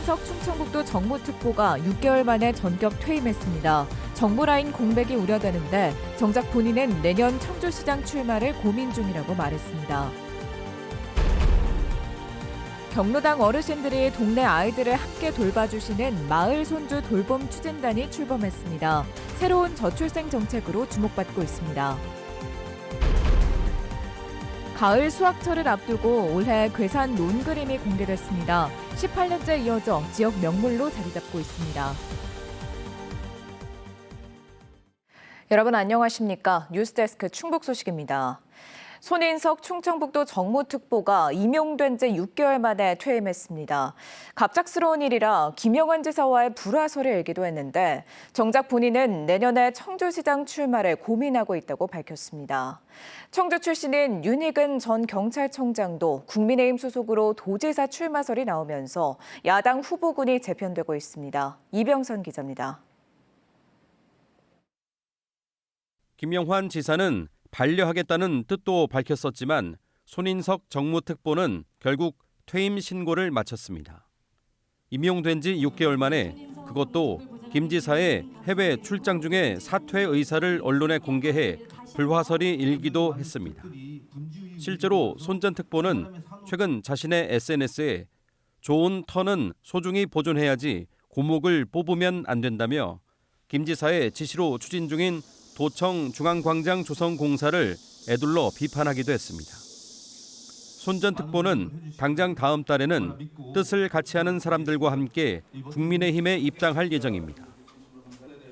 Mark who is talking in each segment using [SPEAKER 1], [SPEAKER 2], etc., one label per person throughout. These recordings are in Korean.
[SPEAKER 1] 손인석 충청북도 정무특보가 6개월 만에 전격 퇴임했습니다. 정부 라인 공백이 우려되는데 정작 본인은 내년 청주시장 출마를 고민 중이라고 말했습니다. 경로당 어르신들이 동네 아이들을 함께 돌봐주시는 마을 손주 돌봄 추진단이 출범했습니다. 새로운 저출생 정책으로 주목받고 있습니다. 가을 수확철을 앞두고 올해 괴산 논그림이 공개됐습니다. 18년째 이어져 지역 명물로 자리 잡고 있습니다. 여러분 안녕하십니까? 뉴스데스크 충북 소식입니다. 손인석 충청북도 정무특보가 임용된 지 6개월 만에 퇴임했습니다. 갑작스러운 일이라 김영환 지사와의 불화설을 일기도 했는데 정작 본인은 내년에 청주시장 출마를 고민하고 있다고 밝혔습니다. 청주 출신인 윤희근 전 경찰청장도 국민의힘 소속으로 도지사 출마설이 나오면서 야당 후보군이 재편되고 있습니다. 이병선 기자입니다.
[SPEAKER 2] 김영환 지사는 반려하겠다는 뜻도 밝혔었지만 손인석 정무특보는 결국 퇴임 신고를 마쳤습니다. 임용된 지 6개월 만에 그것도 김 지사의 해외 출장 중에 사퇴 의사를 언론에 공개해 불화설이 일기도 했습니다. 실제로 손 전 특보는 최근 자신의 SNS에 좋은 터는 소중히 보존해야지 고목을 뽑으면 안 된다며 김 지사의 지시로 추진 중인 도청 중앙광장 조성공사를 애둘러 비판하기도 했습니다. 손 전 특보는 당장 다음 달에는 뜻을 같이 하는 사람들과 함께 국민의힘에 입당할 예정입니다.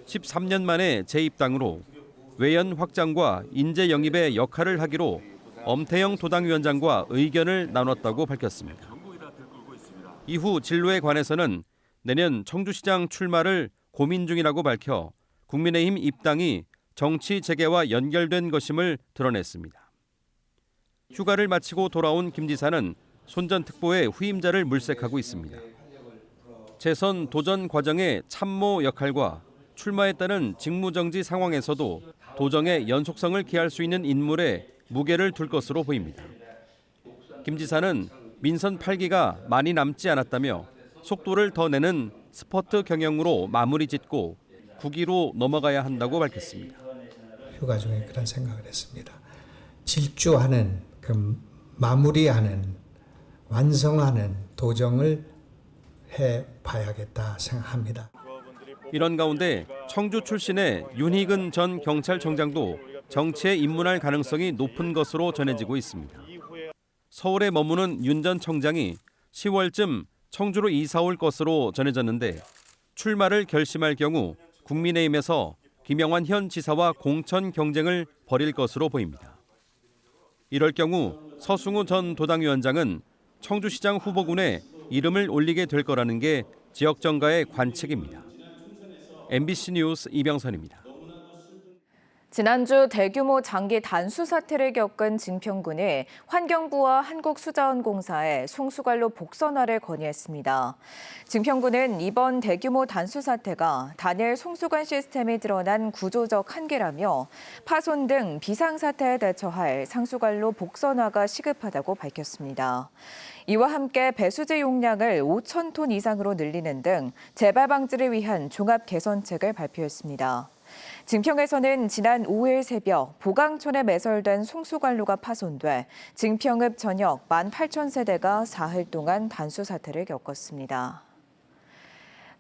[SPEAKER 2] 13년 만에 재입당으로 외연 확장과 인재 영입의 역할을 하기로 엄태영 도당위원장과 의견을 나눴다고 밝혔습니다. 이후 진로에 관해서는 내년 청주시장 출마를 고민 중이라고 밝혀 국민의힘 입당이 정치 재개와 연결된 것임을 드러냈습니다. 휴가를 마치고 돌아온 김 지사는 손 전 특보의 후임자를 물색하고 있습니다. 재선 도전 과정의 참모 역할과 출마에 따른 직무정지 상황에서도 도정의 연속성을 기할 수 있는 인물에 무게를 둘 것으로 보입니다. 김 지사는 민선 8기가 많이 남지 않았다며 속도를 더 내는 스퍼트 경영으로 마무리 짓고 9기로 넘어가야 한다고 밝혔습니다.
[SPEAKER 3] 휴가 중에 그런 생각을 했습니다. 질주하는, 마무리하는, 완성하는 도정을 해봐야겠다 생각합니다.
[SPEAKER 2] 이런 가운데 청주 출신의 윤희근 전 경찰청장도 정치에 입문할 가능성이 높은 것으로 전해지고 있습니다. 서울에 머무는 윤 전 청장이 10월쯤 청주로 이사 올 것으로 전해졌는데 출마를 결심할 경우 국민의힘에서 김영환 현 지사와 공천 경쟁을 벌일 것으로 보입니다. 이럴 경우 서승우 전 도당위원장은 청주시장 후보군에 이름을 올리게 될 거라는 게 지역 정가의 관측입니다. MBC 뉴스 이병선입니다.
[SPEAKER 1] 지난주 대규모 장기 단수 사태를 겪은 증평군이 환경부와 한국수자원공사에 송수관로 복선화를 건의했습니다. 증평군은 이번 대규모 단수 사태가 단일 송수관 시스템이 드러난 구조적 한계라며 파손 등 비상사태에 대처할 상수관로 복선화가 시급하다고 밝혔습니다. 이와 함께 배수지 용량을 5천 톤 이상으로 늘리는 등 재발 방지를 위한 종합 개선책을 발표했습니다. 증평에서는 지난 5일 새벽 보강촌에 매설된 송수관로가 파손돼 증평읍 전역 18,000세대가 사흘 동안 단수 사태를 겪었습니다.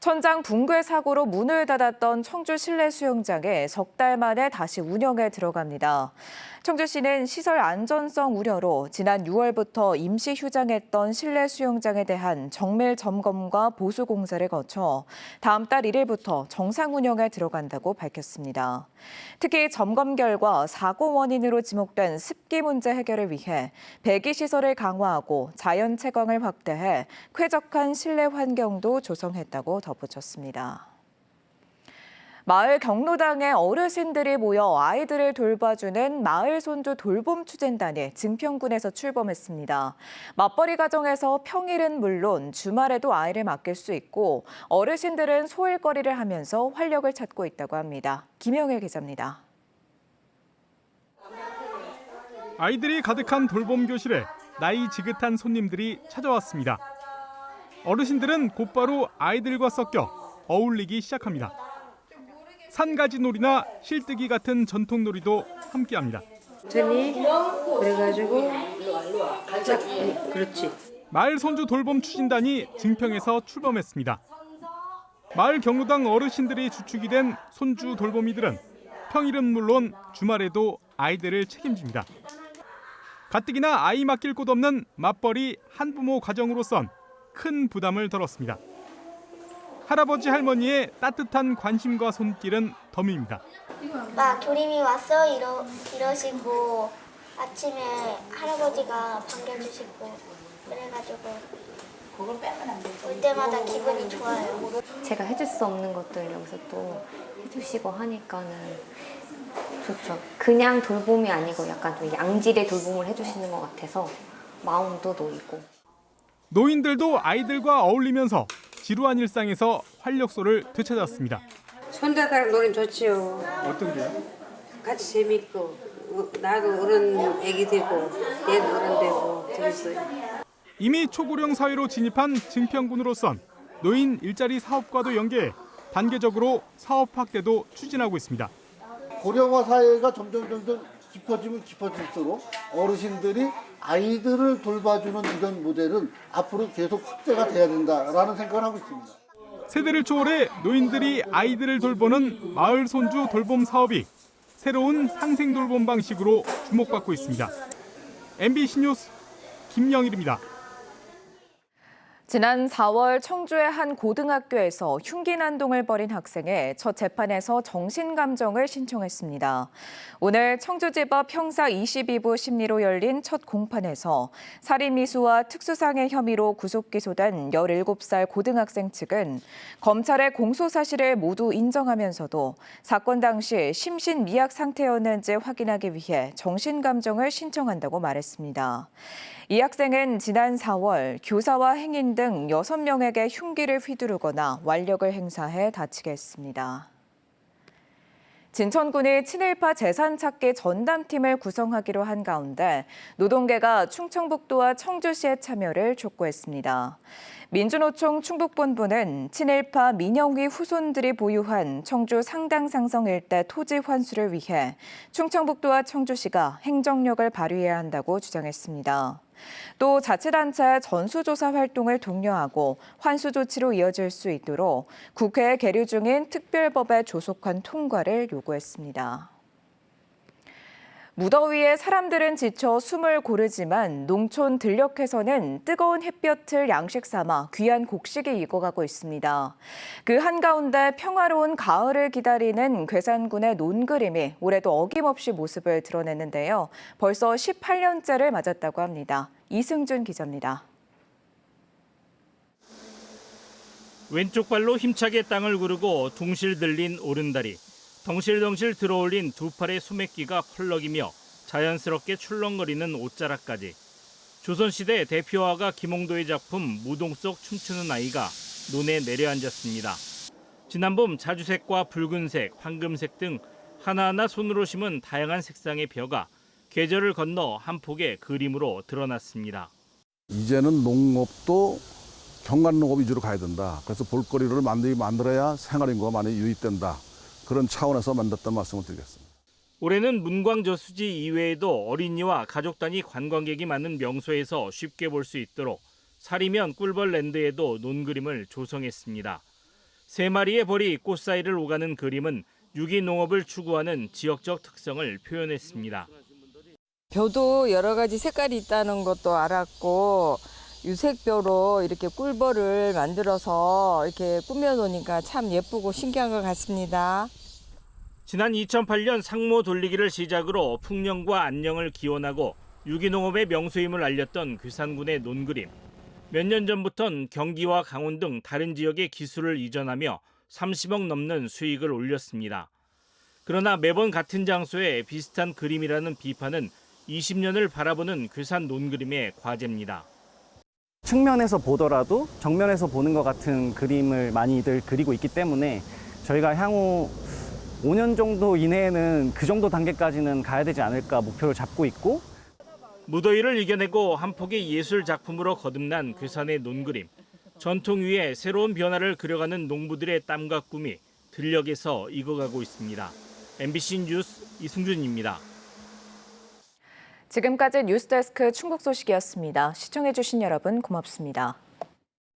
[SPEAKER 1] 천장 붕괴 사고로 문을 닫았던 청주 실내 수영장에 석 달 만에 다시 운영에 들어갑니다. 청주시는 시설 안전성 우려로 지난 6월부터 임시 휴장했던 실내 수영장에 대한 정밀 점검과 보수 공사를 거쳐 다음 달 1일부터 정상 운영에 들어간다고 밝혔습니다. 특히 점검 결과 사고 원인으로 지목된 습기 문제 해결을 위해 배기 시설을 강화하고 자연 채광을 확대해 쾌적한 실내 환경도 조성했다고 덧붙였습니다. 마을 경로당에 어르신들이 모여 아이들을 돌봐주는 마을 손주 돌봄 추진단이 증평군에서 출범했습니다. 맞벌이 가정에서 평일은 물론 주말에도 아이를 맡길 수 있고 어르신들은 소일거리를 하면서 활력을 찾고 있다고 합니다. 김영일 기자입니다.
[SPEAKER 4] 아이들이 가득한 돌봄 교실에 나이 지긋한 손님들이 찾아왔습니다. 어르신들은 곧바로 아이들과 섞여 어울리기 시작합니다. 산가지 놀이나 실뜨기 같은 전통 놀이도 함께합니다.
[SPEAKER 5] 천천히 그래가지고 쫙 그렇지.
[SPEAKER 4] 마을 손주 돌봄 추진단이 증평에서 출범했습니다. 마을 경로당 어르신들이 주축이 된 손주 돌보미들은 평일은 물론 주말에도 아이들을 책임집니다. 가뜩이나 아이 맡길 곳 없는 맞벌이 한부모 가정으로선 큰 부담을 덜었습니다. 할아버지 할머니의 따뜻한 관심과 손길은 덤입니다.
[SPEAKER 6] 막 도림이 왔어 이러시고 아침에 할아버지가 반겨주시고 그래가지고 올 때마다 기분이 좋아요.
[SPEAKER 7] 제가 해줄 수 없는 것들 여기서 또 해주시고 하니까는 좋죠. 그냥 돌봄이 아니고 약간 좀 양질의 돌봄을 해주시는 것 같아서 마음도 놓이고.
[SPEAKER 4] 노인들도 아이들과 어울리면서 지루한 일상에서 활력소를 되찾았습니다.
[SPEAKER 5] 손자들 놀이 좋지요.
[SPEAKER 4] 어떤 게요?
[SPEAKER 5] 같이 재밌고 나도 어른 애기 되고 얘도 어른 되고 재밌어요.
[SPEAKER 4] 이미 초고령 사회로 진입한 증평군으로선 노인 일자리 사업과도 연계해 단계적으로 사업 확대도 추진하고 있습니다.
[SPEAKER 8] 고령화 사회가 점점 깊어지면 깊어질수록 어르신들이 아이들을 돌봐주는 이런 모델은 앞으로 계속 확대가 돼야 된다라는 생각을 하고 있습니다.
[SPEAKER 4] 세대를 초월해 노인들이 아이들을 돌보는 마을 손주 돌봄 사업이 새로운 상생 돌봄 방식으로 주목받고 있습니다. MBC 뉴스 김영일입니다.
[SPEAKER 1] 지난 4월 청주의 한 고등학교에서 흉기난동을 벌인 학생의 첫 재판에서 정신감정을 신청했습니다. 오늘 청주지법 형사 22부 심리로 열린 첫 공판에서 살인미수와 특수상해 혐의로 구속 기소된 17살 고등학생 측은 검찰의 공소 사실을 모두 인정하면서도 사건 당시 심신미약 상태였는지 확인하기 위해 정신감정을 신청한다고 말했습니다. 이 학생은 지난 4월 교사와 행인 등 6명에게 흉기를 휘두르거나 완력을 행사해 다치게 했습니다. 진천군이 친일파 재산 찾기 전담팀을 구성하기로 한 가운데 노동계가 충청북도와 청주시의 참여를 촉구했습니다. 민주노총 충북본부는 친일파 민영휘 후손들이 보유한 청주 상당상성 일대 토지 환수를 위해 충청북도와 청주시가 행정력을 발휘해야 한다고 주장했습니다. 또 자치단체의 전수조사 활동을 독려하고 환수 조치로 이어질 수 있도록 국회에 계류 중인 특별법의 조속한 통과를 요구했습니다. 무더위에 사람들은 지쳐 숨을 고르지만 농촌 들녘에서는 뜨거운 햇볕을 양식 삼아 귀한 곡식이 익어가고 있습니다. 그 한가운데 평화로운 가을을 기다리는 괴산군의 논그림이 올해도 어김없이 모습을 드러냈는데요. 벌써 18년째를 맞았다고 합니다. 이승준 기자입니다.
[SPEAKER 9] 왼쪽 발로 힘차게 땅을 구르고 둥실 들린 오른다리. 덩실덩실 들어올린 두 팔의 소매끼가 펄럭이며 자연스럽게 출렁거리는 옷자락까지. 조선시대 대표화가 김홍도의 작품 무동 속 춤추는 아이가 논에 내려앉았습니다. 지난봄 자주색과 붉은색, 황금색 등 하나하나 손으로 심은 다양한 색상의 벼가 계절을 건너 한 폭의 그림으로 드러났습니다.
[SPEAKER 10] 이제는 농업도 경관농업 위주로 가야 된다. 그래서 볼거리를 만들어야 생활인구가 많이 유입된다. 그런 차원에서 만들었다는 말씀을 드리겠습니다.
[SPEAKER 9] 올해는 문광저수지 이외에도 어린이와 가족 단위 관광객이 많은 명소에서 쉽게 볼 수 있도록 사리면 꿀벌랜드에도 논그림을 조성했습니다. 3마리의 벌이 꽃 사이를 오가는 그림은 유기농업을 추구하는 지역적 특성을 표현했습니다.
[SPEAKER 11] 벼도 여러 가지 색깔이 있다는 것도 알았고 유색벼로 이렇게 꿀벌을 만들어서 이렇게 꾸며놓으니까 참 예쁘고 신기한 것 같습니다.
[SPEAKER 9] 지난 2008년 상모 돌리기를 시작으로 풍년과 안녕을 기원하고 유기농업의 명소임을 알렸던 괴산군의 논그림. 몇 년 전부턴 경기와 강원 등 다른 지역의 기술을 이전하며 30억 넘는 수익을 올렸습니다. 그러나 매번 같은 장소에 비슷한 그림이라는 비판은 20년을 바라보는 괴산 논그림의 과제입니다.
[SPEAKER 12] 측면에서 보더라도 정면에서 보는 것 같은 그림을 많이들 그리고 있기 때문에 저희가 향후 5년 정도 이내에는 그 정도 단계까지는 가야 되지 않을까 목표를 잡고 있고,
[SPEAKER 9] 무더위를 이겨내고 한 폭의 예술 작품으로 거듭난 괴산의 논그림. 전통 위에 새로운 변화를 그려가는 농부들의 땀과 꿈이 들녘에서 익어가고 있습니다. MBC 뉴스 이승준입니다.
[SPEAKER 1] 지금까지 뉴스데스크 충북 소식이었습니다. 시청해주신 여러분 고맙습니다.